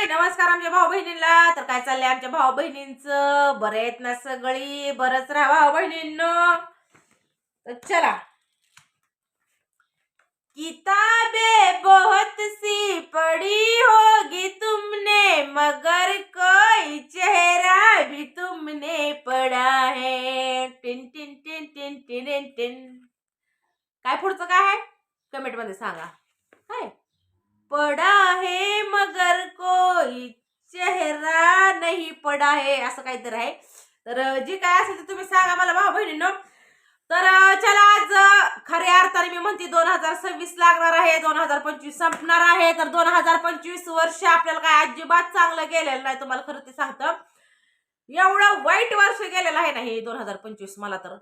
नमस्कार आमच्या भाऊ बहिणींना. तर काय चाललंय आमच्या भाऊ बहिणींचं? बरे आहेत ना सगळी? बरंच राहा भाऊ बहिणींनो. तर चला, किताबें बहुत सी पढ़ी होगी तुमने, मगर कोई चेहरा भी तुमने पढ़ा है. Tin tin tin tin tin tin. काय पुढचं काय आहे कमेंट मध्ये सांगा. काय पडा है मगर कोई चेहरा नहीं पडा है, असं काहीतरी आहे. तर जे काय असेल ते तुम्ही सांगा मला भाऊ बहिणींनो. तर चला, आज खऱ्या अर्थाने मी म्हणते 2026 लागणार आहे, 2025 संपणार आहे. तर 2025 वर्ष आपल्याला काय अजिबात चांगलं गेलेलं नाही. तुम्हाला खरं ते सांगतं, एवढं वाईट वर्ष गेलेलं आहे ना हे 2025. मला तर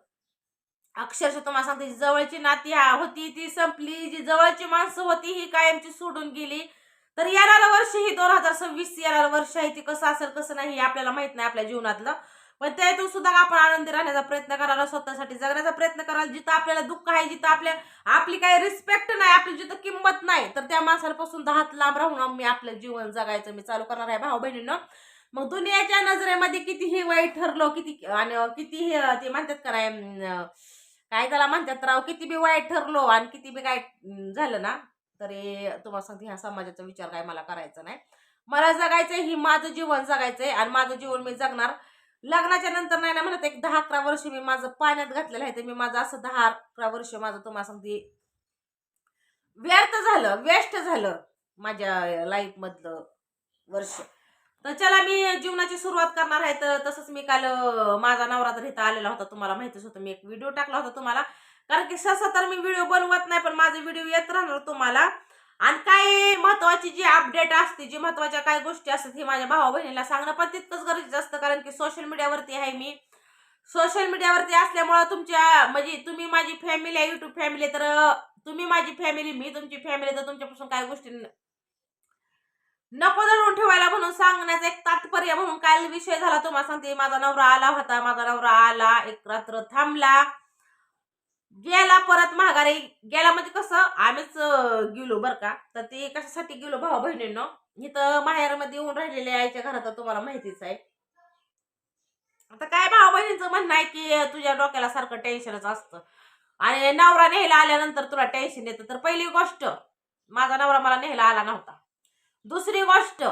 अक्षरशः तुम्हाला सांगते, जी जवळची नाती होती ती संपली, जी जवळची माणसं होती ही कायमची सोडून गेली. तर येणारं वर्ष ही 2026 येणारं वर्ष आहे, ती कसं असेल कसं नाही आपल्याला माहित नाही आपल्या जीवनातलं. पण त्यातून सुद्धा आपण आनंदी राहण्याचा प्रयत्न करायला, स्वतःसाठी जगण्याचा प्रयत्न करायला. जिथं आपल्याला दुःख आहे, जिथं आपली काही रिस्पेक्ट नाही, आपली जिथं किंमत नाही, तर त्या माणसापासून 10 हात लांब राहून मी आपलं जीवन जगायचं मी चालू करणार आहे भाऊ बहिणींनो. मग दुनियाच्या नजरेमध्ये कितीही वाईट ठरलो, किती आणि कितीही ते म्हणतात का नाही, काय त्याला म्हणतात राव, किती बी वाईट ठरलो आणि किती बी काय झालं ना, तरी तुम्हाला सांगते ह्या समाजाचा विचार काय मला करायचा नाही. मला जगायचंय, ही माझं जीवन जगायचंय आणि माझं जीवन मी जगणार. लग्नाच्या नंतर नाही ना म्हणत, एक 10-11 वर्ष मी माझं पाण्यात घातलेलं आहे. ते मी माझं असं 10-11 वर्ष माझं तुम्हाला सांगते व्यर्थ झालं, वेस्ट झालं माझ्या लाईफ मधलं वर्ष. तर चला, मी जीवनाची सुरुवात करणार आहे. तर तसंच मी काल माझा नवरा तर इथं आलेला होता, तुम्हाला माहितीच होतं. मी एक व्हिडिओ टाकला होता तुम्हाला, कारण की सहसा तर मी व्हिडिओ बनवत नाही, पण माझे व्हिडिओ येत राहणार तुम्हाला. आणि काय महत्वाची जी अपडेट असते, जी महत्वाच्या काय गोष्टी असतात, हे माझ्या भावा बहिणीला सांगणं पण तितकंच गरजेचं असतं. कारण की सोशल मीडियावरती आहे मी. सोशल मीडियावरती असल्यामुळं तुमच्या म्हणजे तुम्ही माझी फॅमिली आहे, युट्यूब फॅमिली. तर तुम्ही माझी फॅमिली, मी तुमची फॅमिली. तर तुमच्यापासून काय गोष्टी नको धरून ठेवायला म्हणून सांगण्याचं एक तात्पर्य म्हणून काय विषय झाला तुम्हाला सांगते. माझा नवरा आला होता, माझा नवरा आला, एक रात्र थांबला, गेला, परत माघारी गेला. म्हणजे कसं आम्हीच गेलो बरं का. तर ते कशासाठी गेलो भाऊ बहिणींनो, इथं माहेरमध्ये येऊन राहिलेले आईच्या घरात तुम्हाला माहितीच आहे. आता काय भाऊ बहिणींचं म्हणणं आहे की तुझ्या डोक्याला सारखं टेन्शनच असतं आणि नवरा नेहला आल्यानंतर तुला टेन्शन येतं. तर पहिली गोष्ट, माझा नवरा मला नेहला आला नव्हता. दुसरी गोष्ट,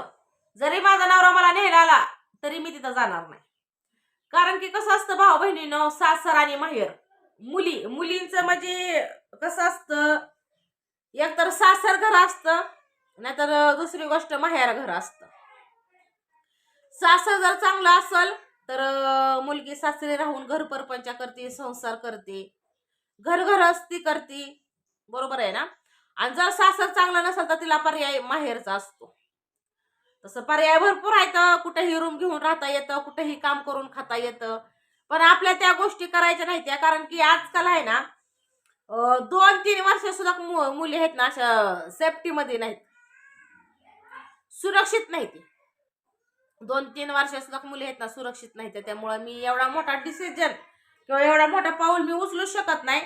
जरी माझा नवरा मला नेहला आला तरी मी तिथं जाणार नाही. कारण की कसं असतं भाऊ बहिणीनं, सासर आणि माहेर, मुलींचं म्हणजे कसं असतं, एकतर सासर घर असतं, नाहीतर दुसरी गोष्ट माहेर घर असतं. सासर जर चांगलं असेल तर मुलगी सासरी राहून घर परपंच करते, संसार करते, घरगृहस्थी करते, बरोबर आहे ना. आणि जर सासर चांगला नसेल तर तिला पर्याय माहेरचा असतो. तसं पर्याय भरपूर आहेत, कुठेही रूम घेऊन राहता येतं, कुठेही काम करून खाता येतं. पण आपल्या त्या गोष्टी करायच्या नाहीत, कारण की आजकाल आहे ना 2-3 वर्ष सुद्धा मुली आहेत ना अशा सेफ्टीमध्ये नाहीत, सुरक्षित नाही. ती 2-3 वर्ष सुद्धा मुली आहेत ना सुरक्षित नाहीत. त्यामुळे मी एवढा मोठा डिसिजन किंवा एवढा मोठा पाऊल मी उचलू शकत नाही.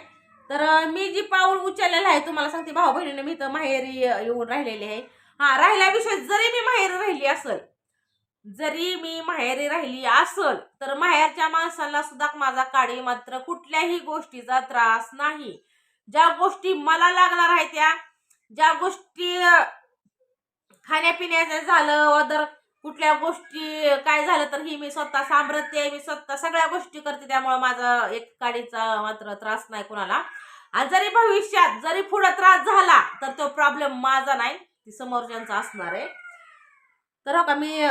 तर मी जी पाऊल उचललेलं आहे तुम्हाला सांगते भाऊ बहिणीने, मी तर माहेरी येऊन राहिलेली आहे. हा, राहिल्या विषय, जरी मी माहेरी राहिली असल तर माहेरच्या माणसाला सुद्धा माझा काळी मात्र कुठल्याही गोष्टीचा त्रास नाही. ज्या गोष्टी मला लागणार आहेत, ज्या गोष्टी खाण्यापिण्याचं झालं, अदर कुठल्या गोष्टी काय झालं तर ही मी स्वतः सांभाळते, मी स्वतः सगळ्या गोष्टी करते. त्यामुळे माझा एक काडीचा मात्र त्रास नाही कुणाला. आणि जरी भविष्यात जरी पुढे त्रास झाला तर तो प्रॉब्लेम माझा नाही, ती समोरच्यांचा असणार आहे. तर हो का, मी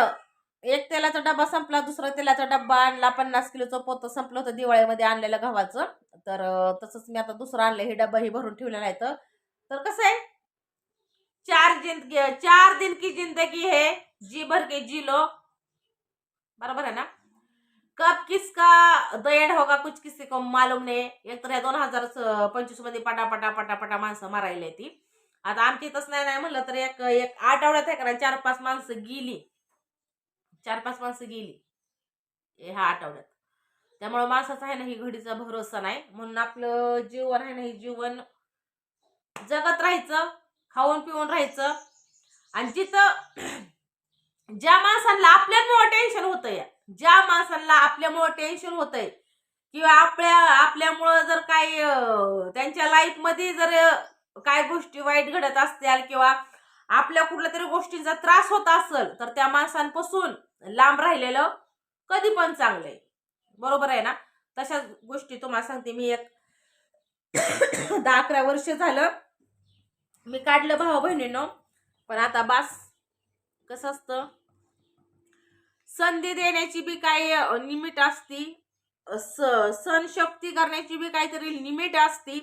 एक तेलाचा डब्बा संपला, दुसरा तेलाचा डब्बा आणला, 50 किलोचं पोतं संपलं होतं दिवाळीमध्ये आणलेलं गव्हाचं. तर तसंच मी आता दुसरं आणलं, हे डब्बा ही भरून ठेवलेला आहे. तर कसं आहे, 4 दिन की जिंदगी है, जी भर के जी लो, बरोबर आहे ना. कब किसका द एंड होगा कुछ किसी को मालूम नाही. एक तर या 2025 मध्ये पटापटा पटापटा माणसं मारायला ती. आता आमची तसं नाही म्हणलं तर एक आठवड्यात आहे का 4-5 माणसं गेली, 4-5 माणसं गेली ह्या आठवड्यात. त्यामुळे माणसाचा आहे ना ही घडीचा भरोसा नाही. म्हणून आपलं जीवन आहे ना, हे जीवन जगत राहायचं, खाऊन पिऊन राहायचं. आणि जिथं ज्या माणसांना आपल्यामुळे टेन्शन होतंय, ज्या माणसांना आपल्यामुळे टेन्शन होतंय किंवा आपल्यामुळं जर काही त्यांच्या लाईफ मध्ये जर काय गोष्टी वाईट घडत असतील किंवा आपल्या कुठल्या तरी गोष्टींचा त्रास होत असेल तर त्या माणसांपासून लांब राहिलेलं कधी पण चांगलं आहे. बरोबर आहे ना? तशाच गोष्टी तुम्हाला सांगते मी. एक 10-11 वर्ष झालं मी काढलं भाऊ बहिणीनं, पण आता बास. कसं असतं, संधी देण्याची बी काही लिमिट असती, सहनशक्ती करण्याची बी काहीतरी लिमिट असती.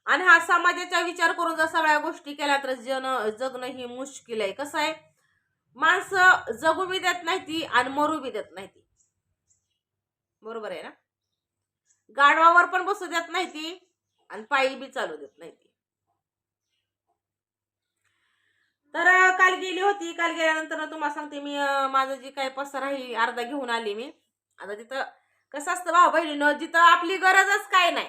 आणि हा समाजाचा विचार करून जर सगळ्या गोष्टी केल्या तर जगणं ही मुश्किल आहे. कसं आहे, माणसं जगू बी देत नाही ती आणि मरू बी देत नाही ती. बरोबर आहे ना? गाढवावर पण बसू देत नाही ती आणि पायी बी चालू देत नाही ती. तर काल गेली होती. काल गेल्यानंतर तुम्हाला सांगते मी, माझं जे काही पसार आहे अर्धा घेऊन आली मी. आता तिथं कसं असतं भाऊ बहिणीनं, जिथं आपली गरजच काय नाही,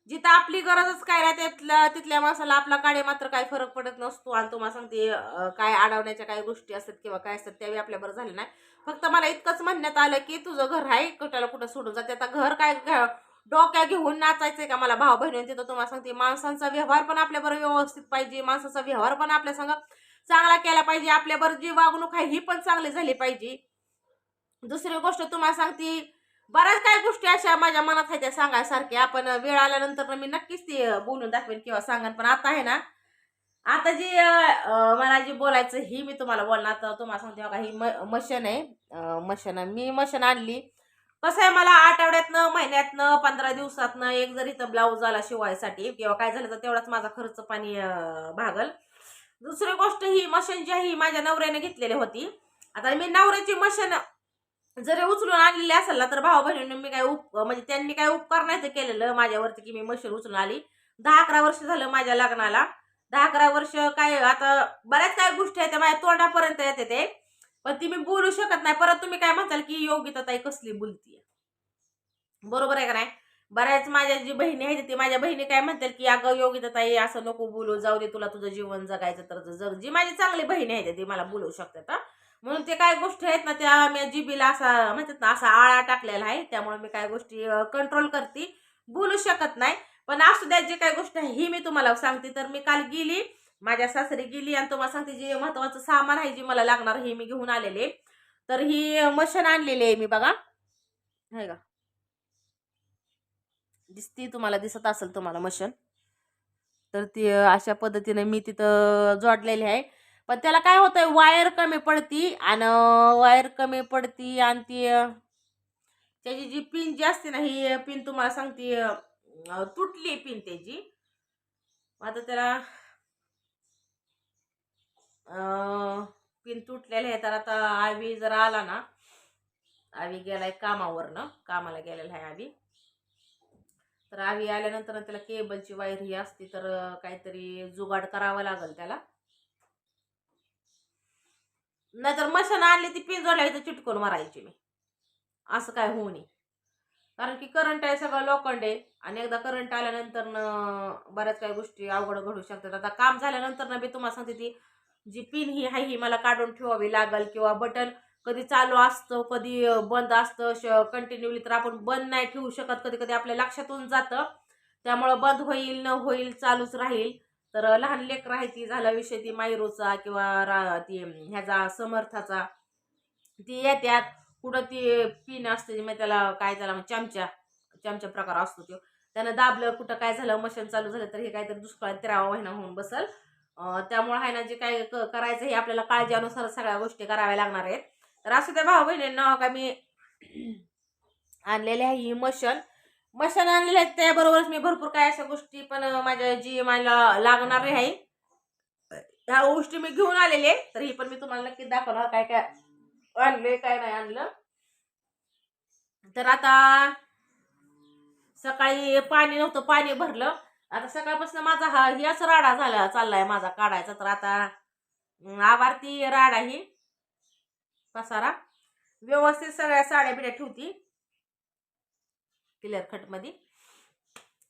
जिथं आपली गरजच काय नाही तिथल्या माणसाला आपला काळे मात्र काही फरक पडत नसतो. आणि तुम्हाला सांगते काय अडवण्याच्या काही गोष्टी असतात किंवा काय असतात त्यावेळी आपल्याबरोबर झाले नाही. फक्त मला इतकंच म्हणण्यात आलं की तुझं घर आहे, कुठल्याला कुठं सोडून जाते. आता घर काय डोक्या घेऊन नाचायचंय का मला भाऊ बहिणी? तिथं तुम्हाला सांगते माणसांचा व्यवहार पण आपल्याबरोबर व्यवस्थित पाहिजे, माणसाचा व्यवहार पण आपल्या संग चांगला केला पाहिजे, आपल्याबरोबर जी वागणूक आहे ही पण चांगली झाली पाहिजे. दुसरी गोष्ट तुम्हाला सांगते, बऱ्याच काही गोष्टी अशा माझ्या मनात आहे त्या सांगायसारख्या, पण वेळ आल्यानंतर मी नक्कीच ती बोलून दाखवेन किंवा सांगेन. पण आता आहे ना, आता जी मला जे बोलायचं ही मी तुम्हाला बोलणार. तर तुम्हाला सांगते बघा, ही मशीन आहे. मी मशीन आणली. कसं आहे, मला आठवड्यातनं, महिन्यातनं, 15 दिवसातनं एक जर इथं ब्लाऊज आला शिवायसाठी किंवा काय झालं तर तेवढाच माझा खर्च पाणी भागल. दुसरी गोष्ट, ही मशीन जी आहे ही माझ्या नवऱ्याने घेतलेली होती. आता मी नवऱ्याची मशीन जरी उचलून आणलेली असेल ना तर भाऊ बहिणींनी मी काय म्हणजे त्यांनी काय उपकार नाही ते केलेलं माझ्यावरती की मी मशीन उचलून आली. 10-11 वर्ष झालं माझ्या लग्नाला. 10-11 वर्ष काय, आता बऱ्याच काही गोष्टी आहेत त्या माझ्या तोंडापर्यंत येते ते, पण ती मी बोलू शकत नाही. परत तुम्ही काय म्हणताल की योगिता ताई कसली बोलतीये, बरोबर आहे का नाही? बऱ्याच माझ्या जी बहिणी आहेत ती माझ्या बहिणी काय म्हणतात की अगं योगिता ताई असं नको बोलू, जाऊ दे, तुला तुझं जीवन जगायचं तर जग. जी माझी चांगली बहिणी आहेत ती मला बोलू शकतात हा. म्हणून ते काय गोष्टी आहेत ना त्या मी जिबीला असा म्हणतात ना असा आळा टाकलेला आहे, त्यामुळे मी काय गोष्टी कंट्रोल करते, बोलू शकत नाही. पण असू द्या, जी काय गोष्ट आहे ही मी तुम्हाला सांगते. तर मी काल गेली, माझ्या सासरी गेली आणि तुम्हाला सांगते जे महत्वाचं सामान आहे जे मला लागणार हे मी घेऊन आलेले. तर ही मशीन आणलेली आहे मी बघा, हे का दिसती तुम्हाला, दिसत असेल तुम्हाला मशीन. तर ती अशा पद्धतीने मी तिथं जोडलेली आहे. पण त्याला काय होतंय, वायर कमी पडती आणि ती त्याची जी पिन जी असते ना, ही पिन तुम्हाला सांगते तुटली पिन त्याची. आता त्याला पिन तुटलेली आहे. तर आता आवी जर आला ना, आवी गेलाय कामाला गेलेला आहे आवी. तर आवी आल्यानंतर त्याला केबलची वायर ही असती, तर काहीतरी जुगाड करावा लागेल त्याला. नाहीतर मशीन आणली ती पिन जोडल्या इथं चिटकून मारायची मी, असं काय होऊ नये. कारण की करंट आहे, सगळं लोखंड आहे आणि एकदा करंट आल्यानंतर बऱ्याच काही गोष्टी अवघड घडू शकतात. आता काम झाल्यानंतर ना मी तुम्हाला सांगते ती जी पिन ही आहे ही मला काढून ठेवावी लागेल, किंवा बटन कधी चालू असतं कधी बंद असतं कंटिन्यूली, तर आपण बंद नाही ठेवू शकत. कधी कधी आपल्या लक्षातून जातं, त्यामुळं बंद होईल न होईल चालूच राहील. तर लहान लेकर आहे ती, झाला विषय ती मायरोचा किंवा ती ह्याचा समर्थाचा, ती येत्यात कुठं ती पिन असते मग त्याला चमचा प्रकार असतो तो, त्यानं दाबलं कुठं काय झालं, मशीन चालू झालं तर हे काहीतरी दुष्काळ 13वा महिना होऊन बसल. त्यामुळे आहे ना, जे काय करायचं हे आपल्याला काळजीनुसार सगळ्या गोष्टी कराव्या लागणार आहेत. तर असं त्या भाऊ बहिणींना का मी आणलेली आहे ही मशीन आणलेली आहे. त्याबरोबरच मी भरपूर काय अशा गोष्टी पण माझ्या जी मला लागणार आहे ह्या गोष्टी मी घेऊन आलेले. तर ही पण मी तुम्हाला नक्की दाखवणार काय काय आणले काय नाही आणलं. तर आता सकाळी पाणी नव्हतं, पाणी भरलं. आता सकाळपासून माझा याच राडा चाललाय माझा काढायचा. तर आता आवारती राडा ही पसारा व्यवस्थित सगळ्या साड्या बिड्या ठेवती क्लिअर खट मध्ये.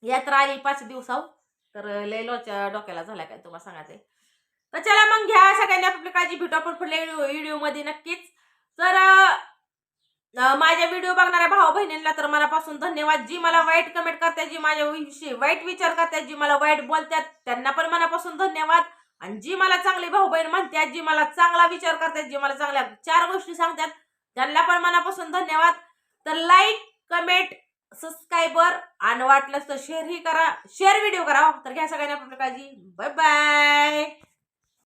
यात्रा आली 5 दिवसाव, तर लय लोच्या डोक्याला झाला काय तुम्हाला सांगायचंय. तर चला मग घ्या सगळ्यांनी आपली काळजी, भेटू आपण पुढल्या व्हिडिओ मध्ये नक्कीच. तर माझ्या व्हिडिओ बघणाऱ्या भाऊ बहिणींना तर मनापासून धन्यवाद. जी मला वाईट कमेंट करतात, जी माझ्या विषयी वाईट विचार करतात, जी मला वाईट बोलतात, त्यांना पण मनापासून धन्यवाद. आणि जी मला चांगली भाऊ बहीण म्हणतात, जी मला चांगला विचार करतात, जी मला चांगल्या 4 गोष्टी सांगतात, त्यांना पण मनापासून धन्यवाद. तर लाईक, कमेंट, सबस्क्रायबर आणि वाटलंच तर शेअर ही करा, शेअर व्हिडिओ करा. तर घ्या सगळ्यांनी आपली काळजी. Bye bye.